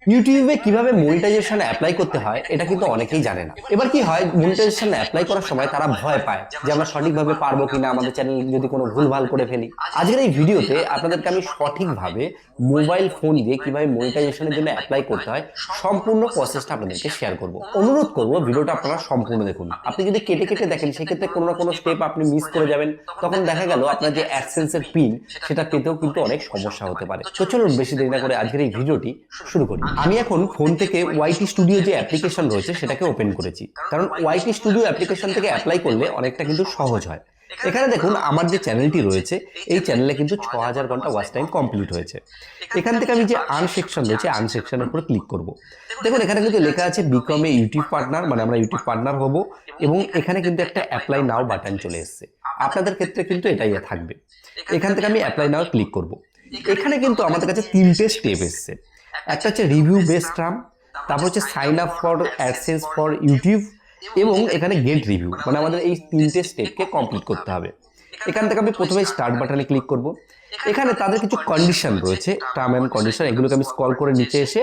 ইউটিউবে কিভাবে monetization apply করতে হয় এটা কিন্তু অনেকেই জানে না। এবার কি হয়, মনিটাইজেশন অ্যাপ্লাই করার সময় তারা ভয় পায় যে আমরা সঠিকভাবে পারবো কিনা, আমাদের চ্যানেল যদি কোনো ভুলভাল করে ফেলি। আজকের এই ভিডিওতে আপনাদেরকে আমি সঠিকভাবে মোবাইল ফোন দিয়ে কিভাবে মনিটাইজেশনের জন্য অ্যাপ্লাই করতে হয় সম্পূর্ণ প্রসেসটা আপনাদেরকে শেয়ার করব। অনুরোধ করব ভিডিওটা আপনারা সম্পূর্ণ দেখুন। আপনি যদি কেটে কেটে দেখেন সেক্ষেত্রে কোনো না কোনো স্টেপ আপনি মিস করে যাবেন, তখন দেখা গেল আপনার যে অ্যাডসেন্সের পিন সেটা পেতেও কিন্তু অনেক সমস্যা হতে পারে। তো চলুন বেশি দেরি না করে আজকের এই ভিডিওটি শুরু করি। আমি এখন ফোন থেকে ওয়াইটি স্টুডিও যে অ্যাপ্লিকেশন রয়েছে সেটাকে ওপেন করেছি, কারণ ওয়াইটি স্টুডিও অ্যাপ্লিকেশন থেকে অ্যাপ্লাই করলে অনেকটা কিন্তু সহজ হয়। এখানে দেখুন আমার যে চ্যানেলটি রয়েছে এই চ্যানেলে কিন্তু 6000 ঘন্টা ওয়াচ টাইম কমপ্লিট হয়েছে। এখান থেকে আমি যে আর্ন সেকশন রয়েছে আর্ন সেকশনের উপর ক্লিক করব। দেখুন এখানে কিন্তু লেখা আছে বিকম এ ইউটিউব পার্টনার, মানে আমরা ইউটিউব পার্টনার হব, এবং এখানে কিন্তু একটা অ্যাপ্লাই নাও বাটন চলে এসেছে। আপনাদের ক্ষেত্রে কিন্তু এটাই থাকবে। এখান থেকে আমি অ্যাপ্লাই নাও ক্লিক করব। এখানে কিন্তু আমাদের কাছে তিনটে স্টেপ এসছে। একটা হচ্ছে রিভিউ বেস্ট টার্ম, তারপর হচ্ছে sign up for AdSense for YouTube, এবং এখানে গেট রিভিউ, মানে আমাদের এই তিনটে স্টেপকে কমপ্লিট করতে হবে। এখান থেকে আমি প্রথমে স্টার্ট বাটনে ক্লিক করব। এখানে তাদের কিছু কন্ডিশন রয়েছে, টার্ম অ্যান্ড কন্ডিশন, এগুলোকে আমি স্ক্রল করে নিচে এসে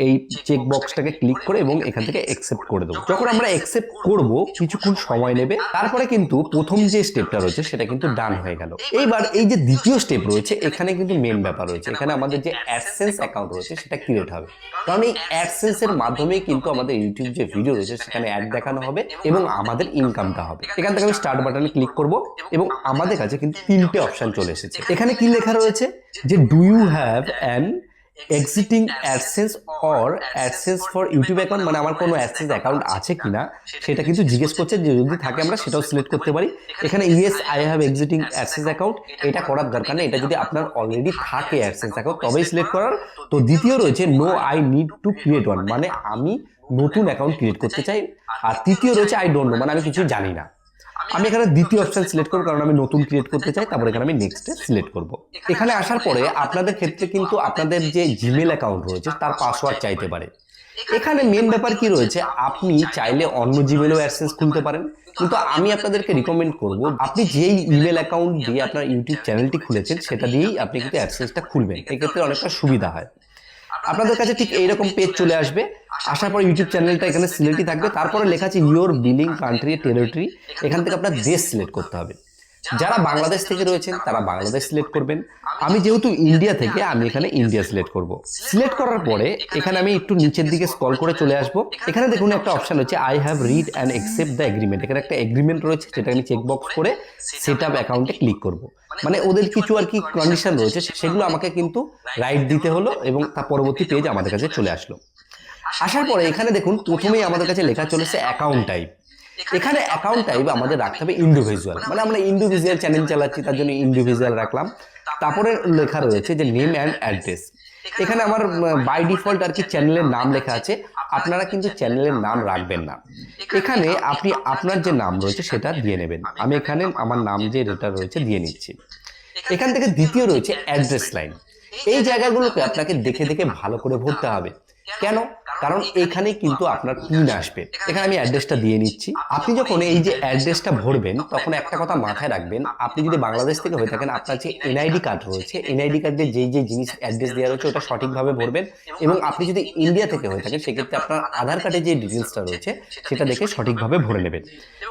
এই চেক বক্সটাকে ক্লিক করে এবং এখান থেকে অ্যাকসেপ্ট করে দেবো। যখন আমরা অ্যাকসেপ্ট করব কিছুক্ষণ সময় নেবে, তারপরে কিন্তু প্রথম যে স্টেপটা রয়েছে সেটা কিন্তু ডান হয়ে গেল। এইবার এই যে দ্বিতীয় স্টেপ রয়েছে এখানে কিন্তু মেন ব্যাপার রয়েছে, এখানে আমাদের যে অ্যাডসেন্স অ্যাকাউন্ট রয়েছে সেটা ক্রিয়েট হবে, কারণ এই অ্যাডসেন্সের মাধ্যমেই কিন্তু আমাদের ইউটিউব যে ভিডিও রয়েছে সেখানে অ্যাড দেখানো হবে এবং আমাদের ইনকামটা হবে। এখান থেকে আমি স্টার্ট বাটনে ক্লিক করব এবং আমাদের কাছে কিন্তু তিনটে অপশন চলে এসেছে। এখানে কি লেখা রয়েছে যে do you have an existing AdSense or AdSense for YouTube account, মানে আমার কোনো অ্যাডসেন্স অ্যাকাউন্ট আছে কিনা সেটা কিন্তু জিজ্ঞেস করছে, যে যদি থাকে আমরা সেটাও সিলেক্ট করতে পারি। এখানে yes I have existing AdSense account, এটা করার দরকার নেই, এটা যদি আপনার অলরেডি থাকে অ্যাডসেন্স অ্যাকাউন্ট তবেই সিলেক্ট করার। তো দ্বিতীয় রয়েছে no I need to create one, মানে আমি নতুন অ্যাকাউন্ট ক্রিয়েট করতে চাই। আর তৃতীয় রয়েছে আই ডোন্ট নো, মানে আমি কিছু জানি না। আমি এখানে দ্বিতীয় অপশন সিলেক্ট করব, কারণ আমি নতুন ক্রিয়েট করতে চাই। তারপর এখানে আমি নেক্সট সিলেক্ট করব। এখানে আসার পরে আপনাদের ক্ষেত্রে কিন্তু আপনাদের যে জিমেল অ্যাকাউন্ট রয়েছে তার পাসওয়ার্ড চাইতে পারে। এখানে মেন ব্যাপার কি রয়েছে, আপনি চাইলে অন্য জিমেলও অ্যাডসেন্স খুলতে পারেন, কিন্তু আমি আপনাদেরকে রিকমেন্ড করব আপনি যেই ইমেল অ্যাকাউন্ট দিয়ে আপনার ইউটিউব চ্যানেলটি খুলেছেন সেটা দিয়েই আপনি কিন্তু অ্যাডসেন্সটা খুলবেন, এক্ষেত্রে অনেকটা সুবিধা হয়। আপনাদের কাছে ঠিক এইরকম পেজ চলে আসবে। আসার পর ইউটিউব চ্যানেলটা এখানে সিলেক্টই থাকবে, তারপরে লেখা আছে ইউর বিলিং কান্ট্রি টেরিটরি, এখান থেকে আপনার দেশ সিলেক্ট করতে হবে। যারা বাংলাদেশ থেকে রয়েছেন তারা বাংলাদেশ সিলেক্ট করবেন। আমি যেহেতু ইন্ডিয়া থেকে, আমি এখানে ইন্ডিয়া সিলেক্ট করব। সিলেক্ট করার পরে এখানে আমি একটু নিচের দিকে স্ক্রল করে চলে আসব। এখানে দেখুন একটা অপশন হচ্ছে I have read and accept the agreement, এখানে একটা এগ্রিমেন্ট রয়েছে যেটা আমি চেকবক্স করে সেট আপ অ্যাকাউন্টে ক্লিক করব। মানে ওদের কিছু আর কি কন্ডিশন রয়েছে সেগুলো আমাকে কিন্তু রাইট দিতে হলো এবং তার পরবর্তী পেজ আমাদের কাছে চলে আসলো। আসার পরে এখানে দেখুন প্রথমেই আমাদের কাছে লেখা চলেছে অ্যাকাউন্ট টাইপ। এখানে অ্যাকাউন্ট টাইপ আমাদের রাখতে হবে ইন্ডিভিজুয়াল, মানে আমরা ইন্ডিভিজুয়াল চ্যানেল চালাচ্ছি তার জন্য ইন্ডিভিজুয়াল রাখলাম। তারপরে লেখা রয়েছে যে নেম অ্যান্ড অ্যাড্রেস, এখানে আমার বাই ডিফল্ট আর কি চ্যানেলের নাম লেখা আছে, আপনারা কিন্তু চ্যানেলের নাম রাখবেন না। এখানে আপনি আপনার যে নাম রয়েছে সেটা দিয়ে নেবেন, আমি এখানে আমার নাম যে যেটা রয়েছে দিয়ে নিচ্ছি। এখান থেকে দ্বিতীয় রয়েছে অ্যাড্রেস লাইন, এই জায়গাগুলোকে আপনাকে দেখে দেখে ভালো করে ভরতে হবে। কেন? কারণ এখানে কিন্তু আপনার পিন আসবে। এখানে আমি অ্যাড্রেসটা দিয়ে নিচ্ছি। আপনি যখন এই যে অ্যাড্রেসটা ভরবেন তখন একটা কথা মাথায় রাখবেন, আপনি যদি বাংলাদেশ থেকে হয়ে থাকেন আপনার যে এনআইডি কার্ড রয়েছে এনআইডি কার্ডে যেই যে জিনিস অ্যাড্রেস দেওয়া রয়েছে ওটা সঠিকভাবে ভরবেন, এবং আপনি যদি ইন্ডিয়া থেকে হয়ে থাকেন সেক্ষেত্রে আপনার আধার কার্ডে যে ডিটেলসটা রয়েছে সেটা দেখে সঠিকভাবে ভরে নেবেন।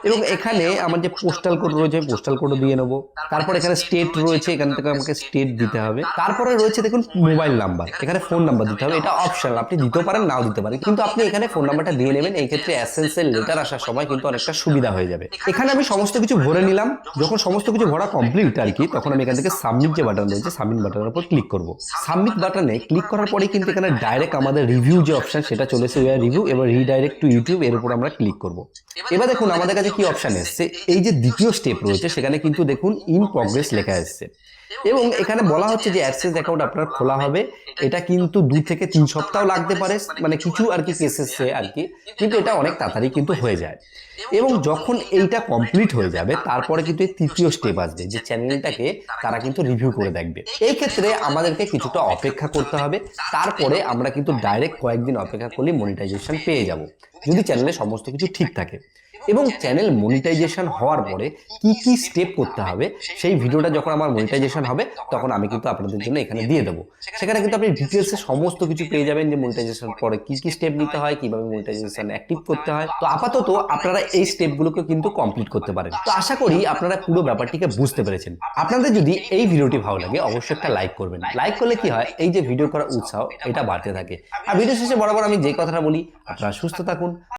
এবং এখানে আমার যে পোস্টাল কোড রয়েছে পোস্টাল কোডও দিয়ে নেবো। তারপর এখানে স্টেট রয়েছে, এখান থেকে আমাকে স্টেট দিতে হবে। তারপরে রয়েছে দেখুন মোবাইল নাম্বার, এখানে ফোন নাম্বার দিতে হবে, এটা অপশনাল, আপনি দিতেও পারেন নাও দিতে পারেন, কিন্তু আপনি এখানে ফোন নাম্বারটা দিয়ে নেবেন, এই ক্ষেত্রে অ্যাসেন্সের লেটার আসার সময় কিন্তু অনেকটা সুবিধা হয়ে যাবে। এখানে আমি সমস্ত কিছু ভরে নিলাম। যখন সমস্ত কিছু ভরা কমপ্লিট আর কি, তখন আমি এখান থেকে সাবমিট যে বাটন রয়েছে সাবমিট বাটনের উপর ক্লিক করব। সাবমিট বাটনে ক্লিক করার পরে কিন্তু এখানে ডাইরেক্ট আমাদের রিভিউ যে অপশন সেটা চলে এসে রিভিউ, এবার রিডাইরেক্ট টু ইউটিউব এর উপর আমরা ক্লিক করব। এবার দেখুন আমাদের কাছে কি অপশন এসছে, এই যে দ্বিতীয় স্টেপ রয়েছে সেখানে কিন্তু দেখুন ইন প্রগ্রেস লেখা এসছে, এবং এখানে বলা হচ্ছে যে অ্যাডসেন্স অ্যাকাউন্ট আপনার খোলা হবে, এটা কিন্তু 2 থেকে 3 সপ্তাহ লাগতে পারে, মানে কিছু আর কি কেসেসে আর কি, কিন্তু এটা অনেক তাড়াতাড়ি কিন্তু হয়ে যায়। এবং যখন এইটা কমপ্লিট হয়ে যাবে তারপরে কিন্তু এই তৃতীয় স্টেপ আসবে যে চ্যানেলটাকে তারা কিন্তু রিভিউ করে দেখবে। এই ক্ষেত্রে আমাদেরকে কিছুটা অপেক্ষা করতে হবে, তারপরে আমরা কিন্তু ডাইরেক্ট কয়েকদিন অপেক্ষা করলে মনিটাইজেশন পেয়ে যাব, যদি চ্যানেলে সমস্ত কিছু ঠিক থাকে। এবং চ্যানেল মনিটাইজেশন হওয়ার পরে কি কি স্টেপ করতে হবে সেই ভিডিওটা যখন আমার মনিটাইজেশন হবে তখন আমি কিন্তু আপনাদের জন্য এখানে দিয়ে দেবো। সেখানে কিন্তু আপনি ডিটেলসে সমস্ত কিছু পেয়ে যাবেন যে মনিটাইজেশন পরে কি কি স্টেপ নিতে হয়, কিভাবে মনিটাইজেশন অ্যাক্টিভ করতে হয়। তো আপাতত আপনারা এই স্টেপগুলোকে কিন্তু কমপ্লিট করতে পারেন। তো আশা করি আপনারা পুরো ব্যাপারটিকে বুঝতে পেরেছেন। আপনাদের যদি এই ভিডিওটি ভালো লাগে অবশ্যই একটা লাইক করবেন। লাইক করলে কি হয়, এই যে ভিডিও করার উৎসাহ এটা বাড়তে থাকে। আর ভিডিও শেষে বরাবর আমি যে কথাটা বলি, আপনারা সুস্থ থাকুন,